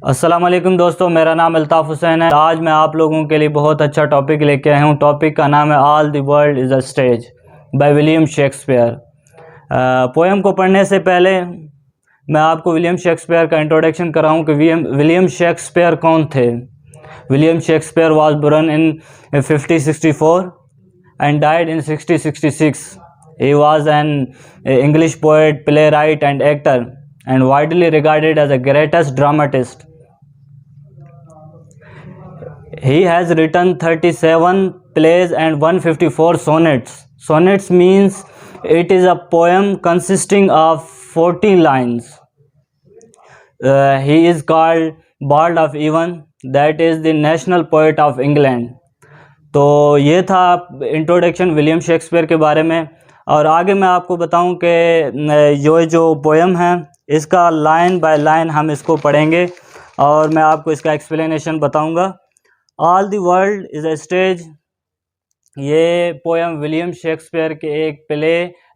अस्सलाम वालेकुम दोस्तों, मेरा नाम अल्ताफ़ हुसैन है। आज मैं आप लोगों के लिए बहुत अच्छा टॉपिक लेके आया हूँ। टॉपिक का नाम है all the world is a stage by William Shakespeare. Poem को पढ़ने से पहले मैं आपको विलियम शेक्सपियर का इंट्रोडक्शन कराऊँ कि विलियम शेक्सपियर कौन थे। William Shakespeare was born in 1564 and died in 1666. He was an English poet, playwright, and actor, and widely regarded as the greatest dramatist. He has written 37 plays and 154 sonnets. Sonnets means it is a poem consisting of 40 lines. He is called Bard of Avon, that is the national poet of England. तो ये था introduction William Shakespeare के बारे में। और आगे मैं आपको बताऊं कि जो पोएम है इसका लाइन बाय लाइन हम इसको पढ़ेंगे और मैं आपको इसका एक्सप्लेनेशन बताऊंगा। All the world is a stage, ये पोएम विलियम शेक्सपियर के एक play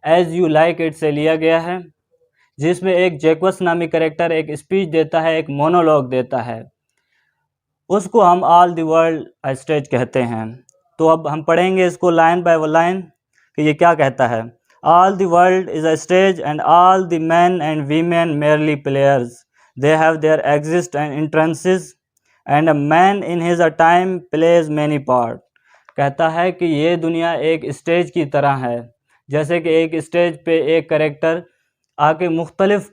as you like it से लिया गया है, जिसमें एक जैक्वस नामी कैरेक्टर एक स्पीच देता है, एक मोनोलॉग देता है। उसको हम all the world a stage कहते हैं। तो अब हम पढ़ेंगे इसको लाइन बाय लाइन कि ये क्या कहता है। All the world is a stage and all the men and women merely players, they have their exist and entrances and a man in his a time plays many part. कहता है कि ये दुनिया एक स्टेज की तरह है, जैसे कि एक स्टेज पे एक कैरेक्टर आके मुख्तलिफ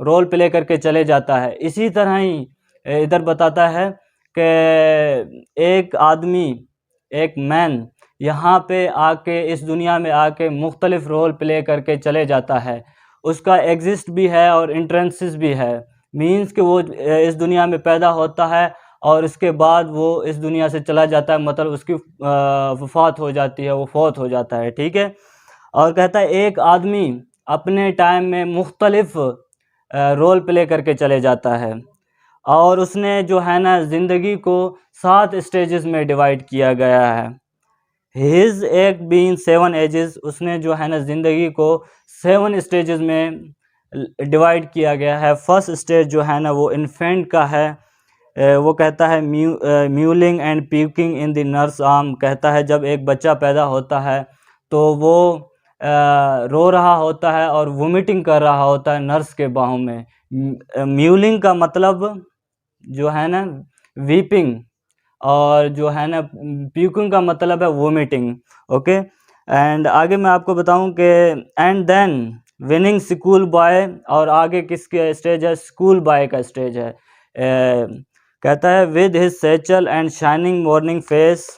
रोल प्ले करके चले जाता है। इसी तरह ही इधर बताता है कि एक आदमी, एक मैन यहाँ पे आके इस दुनिया में आके मुख्तलिफ रोल प्ले करके चले जाता है। उसका एग्जिस्ट भी है और इंट्रेंसेस भी है। मीन्स कि वो इस दुनिया में पैदा होता है और इसके बाद वो इस दुनिया से चला जाता है, मतलब उसकी वफ़ात हो जाती है, वो फौत हो जाता है। ठीक है। और कहता है एक आदमी अपने टाइम में मुख्तलिफ रोल प्ले करके चले जाता है और उसने जो है ना ज़िंदगी को 7 स्टेजेस में डिवाइड किया गया है। हिज एक बीन 7 एजेस, उसने जो है ना ज़िंदगी को 7 स्टेजेस में डिवाइड किया गया है। फर्स्ट स्टेज जो है ना वो इन्फेंट का है। वो कहता है mewling and peeking in the nurse arm. कहता है जब एक बच्चा पैदा होता है तो वो रो रहा होता है और वोमिटिंग कर रहा होता है नर्स के बाहों में। म्यूलिंग का मतलब जो है ना वीपिंग, और जो है ना प्यूकिंग का मतलब है वोमिटिंग। ओके। एंड आगे मैं आपको बताऊं कि and then winning school boy, और आगे किसके स्टेज है? स्कूल बॉय का स्टेज है। कहता है with his satchel and shining morning face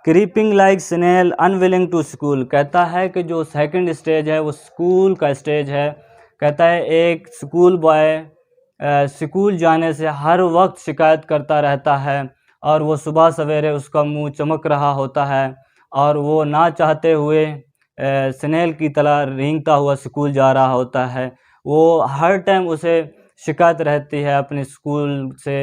creeping like snail unwilling to school. कहता है कि जो सेकंड स्टेज है वो स्कूल का स्टेज है। कहता है एक स्कूल बॉय स्कूल जाने से हर वक्त शिकायत करता रहता है और वो सुबह सवेरे उसका मुंह चमक रहा होता है और वो ना चाहते हुए स्नेल की तरह रेंगता हुआ स्कूल जा रहा होता है। वो हर टाइम उसे शिकायत रहती है अपने स्कूल से।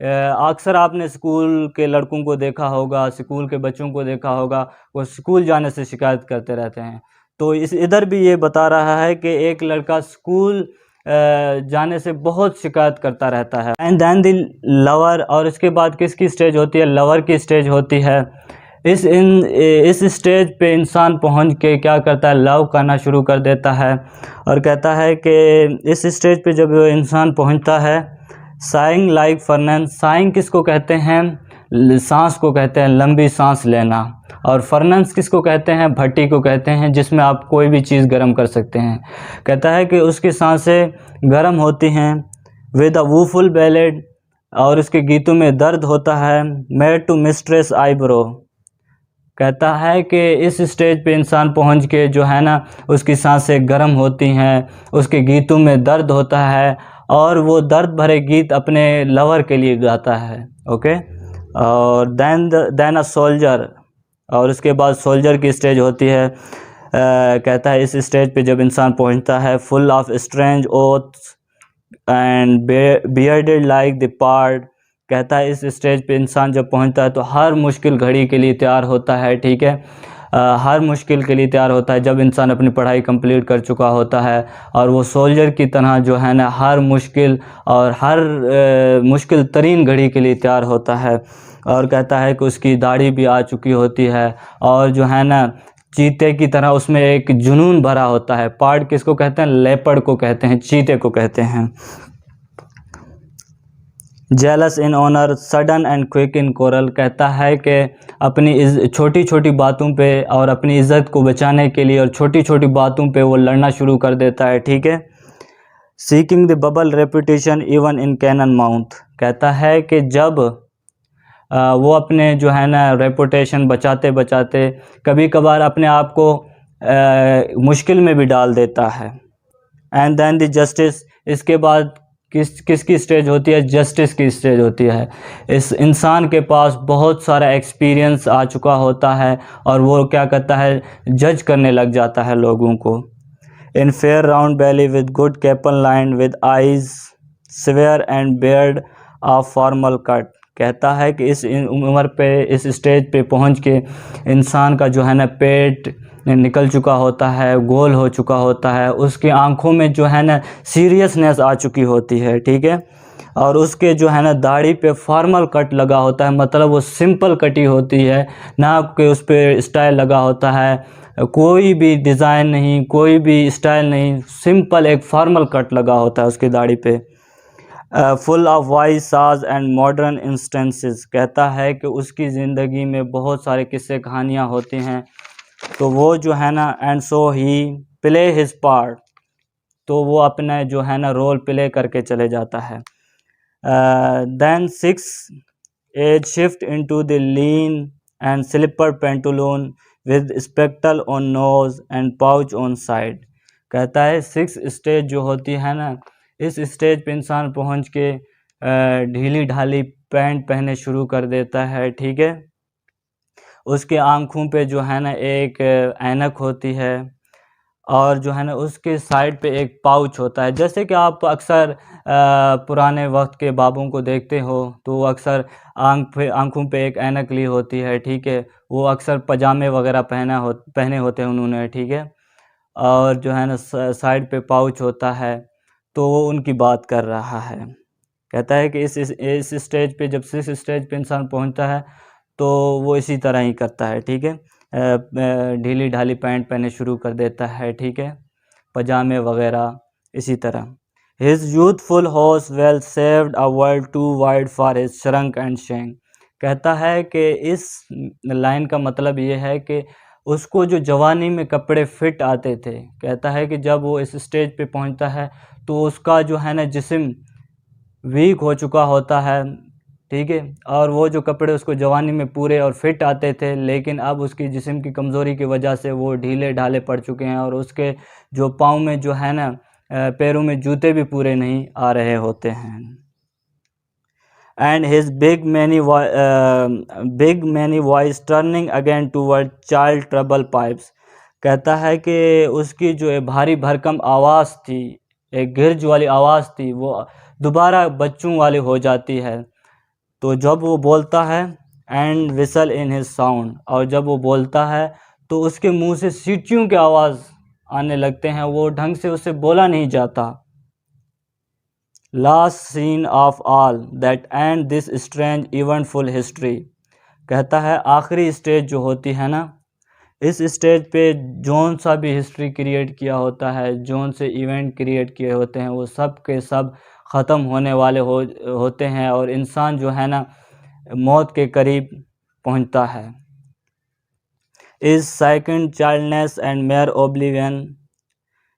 अक्सर आपने स्कूल के लड़कों को देखा होगा, स्कूल के बच्चों को देखा होगा, वो स्कूल जाने से शिकायत करते रहते हैं। तो इधर भी ये बता रहा है कि एक लड़का स्कूल जाने से बहुत शिकायत करता रहता है। एंड देन द लवर, और इसके बाद किसकी स्टेज होती है? लवर की स्टेज होती है। इस स्टेज पे इंसान पहुंच के क्या करता है? लव करना शुरू कर देता है। और कहता है कि इस स्टेज पे जब इंसान पहुंचता है, साइंग लाइक फर्नेंस। साइंग किसको कहते हैं? सांस को कहते हैं, लंबी सांस लेना। और फर्नेंस किसको कहते हैं? भट्टी को कहते हैं, जिसमें आप कोई भी चीज़ गर्म कर सकते हैं। कहता है कि उसकी सांसें गर्म होती हैं। विद अ वूफुल बैलेड, और उसके गीतों में दर्द होता है। Made to mistress eyebrow. कहता है कि इस स्टेज पे इंसान पहुंच के जो है ना उसकी सांसें गर्म होती हैं, उसके गीतों में दर्द होता है और वो दर्द भरे गीत अपने लवर के लिए गाता है। ओके। और देन अ सोल्जर, और उसके बाद सोल्जर की स्टेज होती है। कहता है इस स्टेज पे जब इंसान पहुंचता है, full of strange oaths and bearded like the part. कहता है इस स्टेज पे इंसान जब पहुंचता है तो हर मुश्किल घड़ी के लिए तैयार होता है। ठीक है। हर मुश्किल के लिए तैयार होता है। जब इंसान अपनी पढ़ाई कंप्लीट कर चुका होता है और वो सोल्जर की तरह जो है ना हर मुश्किल और हर मुश्किल तरीन घड़ी के लिए तैयार होता है, और कहता है कि उसकी दाढ़ी भी आ चुकी होती है और जो है ना चीते की तरह उसमें एक जुनून भरा होता है। पार्ड किसको कहते हैं? लेपर्ड को कहते हैं, चीते को कहते हैं। Jealous in honour, sudden and quick in quarrel, कहता है कि अपनी छोटी छोटी बातों पे और अपनी इज़्ज़त को बचाने के लिए और छोटी छोटी बातों पे वो लड़ना शुरू कर देता है, ठीक है। Seeking the bubble reputation even in cannon mouth, कहता है कि जब वो अपने जो है ना रेपुटेशन बचाते बचाते कभी कभार अपने आप को मुश्किल में भी डाल देता है। एंड देन द जस्टिस, इसके बाद किसकी स्टेज होती है? जस्टिस की स्टेज होती है। इस इंसान के पास बहुत सारा एक्सपीरियंस आ चुका होता है और वो क्या करता है? जज करने लग जाता है लोगों को। In fair round belly with good capon line with eyes severe and beard of formal cut, कहता है कि इस उम्र पे, इस स्टेज पे पहुंच के इंसान का जो है ना पेट निकल चुका होता है, गोल हो चुका होता है, उसकी आंखों में जो है ना सीरियसनेस आ चुकी होती है, ठीक है। और उसके जो है ना दाढ़ी पे फॉर्मल कट लगा होता है, मतलब वो सिंपल कटी होती है, ना कि उस पर स्टाइल लगा होता है, कोई भी डिज़ाइन नहीं, कोई भी स्टाइल नहीं, सिंपल एक फॉर्मल कट लगा होता है उसकी दाढ़ी पे। फुल ऑफ वाइज साज एंड मॉडर्न इंस्टेंसेस, कहता है कि उसकी ज़िंदगी में बहुत सारे किस्से कहानियाँ होती हैं, तो वो जो है ना and so he play his part, तो वो अपना जो है ना रोल प्ले करके चले जाता है। Then 6 age shift into the lean and slipper pantaloon with spectacle on nose and pouch on side, कहता है 6 स्टेज जो होती है ना, इस स्टेज पे इंसान पहुंच के ढीली ढाली पैंट पहने शुरू कर देता है, ठीक है। उसके आँखों पे जो है ना एक ऐनक होती है और जो है ना उसके साइड पे एक पाउच होता है। जैसे कि आप अक्सर पुराने वक्त के बाबों को देखते हो तो वो अक्सर आँखों पे एक ऐनक ली होती है, ठीक है। वो अक्सर पजामे वगैरह पहने होते हैं उन्होंने, ठीक है। और जो है ना साइड पे पाउच होता है, तो वो उनकी बात कर रहा है। कहता है कि इस स्टेज पे, जब इस स्टेज पे इंसान पहुंचता है तो वो इसी तरह ही करता है, ठीक है। ढीली ढाली पैंट पहने शुरू कर देता है, ठीक है, पजामे वगैरह इसी तरह। His youthful hose well saved a world too wide for his shrunk and shank, कहता है कि इस लाइन का मतलब ये है कि उसको जो जवानी में कपड़े फिट आते थे, कहता है कि जब वो इस स्टेज पे पहुंचता है तो उसका जो है ना जिस्म वीक हो चुका होता है, ठीक है। और वो जो कपड़े उसको जवानी में पूरे और फिट आते थे, लेकिन अब उसकी जिस्म की कमज़ोरी की वजह से वो ढीले ढाले पड़ चुके हैं और उसके जो पाँव में जो है ना पैरों में जूते भी पूरे नहीं आ रहे होते हैं। And his big many voice turning again toward child trouble pipes, कहता है कि उसकी जो भारी भरकम आवाज़ थी, एक गिरज वाली आवाज़ थी, वो दोबारा बच्चों वाली हो जाती है। तो जब वो बोलता है and whistle in his sound, और जब वो बोलता है तो उसके मुंह से सीटियों की आवाज़ आने लगते हैं, वो ढंग से उससे बोला नहीं जाता। Last scene of all that and this strange eventful history, कहता है आखिरी स्टेज जो होती है ना, इस स्टेज पे जौन सा भी हिस्ट्री क्रिएट किया होता है, जौन से इवेंट क्रिएट किए होते हैं, वो सब के सब ख़त्म होने वाले होते हैं और इंसान जो है ना मौत के करीब पहुंचता है। Is second childness and mere oblivion,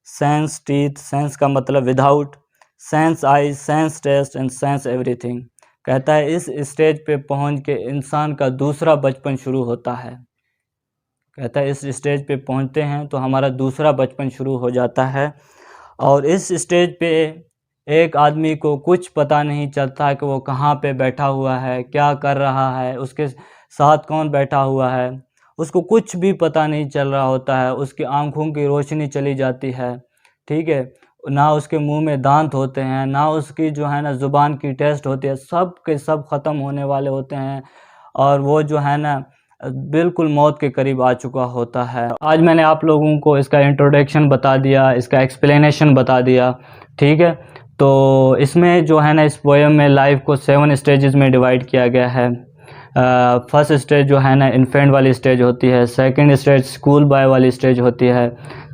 sans teeth, sans का मतलब without, sans eyes, sans taste and sans everything, कहता है इस स्टेज पे पहुंच के इंसान का दूसरा बचपन शुरू होता है। कहता है इस स्टेज पे पहुंचते हैं तो हमारा दूसरा बचपन शुरू हो जाता है। और इस स्टेज पे एक आदमी को कुछ पता नहीं चलता कि वो कहाँ पे बैठा हुआ है, क्या कर रहा है, उसके साथ कौन बैठा हुआ है, उसको कुछ भी पता नहीं चल रहा होता है। उसकी आंखों की रोशनी चली जाती है, ठीक है, ना उसके मुंह में दांत होते हैं, ना उसकी जो है ना ज़ुबान की टेस्ट होती है, सब के सब ख़त्म होने वाले होते हैं। और वो जो है ना बिल्कुल मौत के करीब आ चुका होता है। आज मैंने आप लोगों को इसका इंट्रोडक्शन बता दिया, इसका एक्सप्लेनेशन बता दिया, ठीक है। तो इसमें जो है ना, इस पोएम में लाइफ को 7 स्टेजेस में डिवाइड किया गया है। फर्स्ट स्टेज जो है ना इन्फेंट वाली स्टेज होती है, सेकंड स्टेज स्कूल बॉय वाली स्टेज होती है,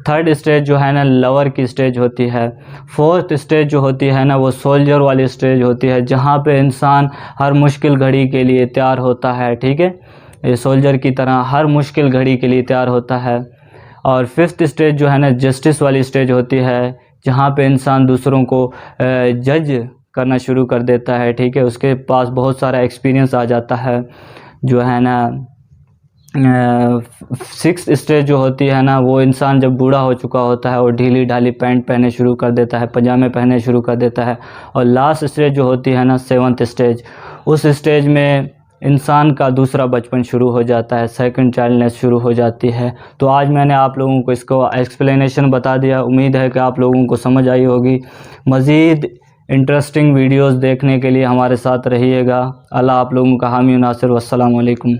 थर्ड स्टेज जो है ना लवर की स्टेज होती है, फोर्थ स्टेज जो होती है ना वो सोल्जर वाली स्टेज होती है, जहाँ पे इंसान हर मुश्किल घड़ी के लिए तैयार होता है, ठीक है। ये सोल्जर की तरह हर मुश्किल घड़ी के लिए तैयार होता है। और फिफ्थ स्टेज जो है ना जस्टिस वाली स्टेज होती है, जहाँ पे इंसान दूसरों को जज करना शुरू कर देता है, ठीक है। उसके पास बहुत सारा एक्सपीरियंस आ जाता है, जो है ना। सिक्स्थ स्टेज जो होती है ना, वो इंसान जब बूढ़ा हो चुका होता है और ढीली ढाली पैंट पहने शुरू कर देता है, पजामे पहने शुरू कर देता है। और लास्ट स्टेज जो होती है ना, सेवन्थ स्टेज, उस स्टेज में इंसान का दूसरा बचपन शुरू हो जाता है, सेकंड चाइल्डनेस शुरू हो जाती है। तो आज मैंने आप लोगों को इसको एक्सप्लेनेशन बता दिया। उम्मीद है कि आप लोगों को समझ आई होगी। मज़ीद इंटरेस्टिंग वीडियोस देखने के लिए हमारे साथ रहिएगा। अल्लाह आप लोगों का हामी नासिर। वस्सलामु अलैकुम।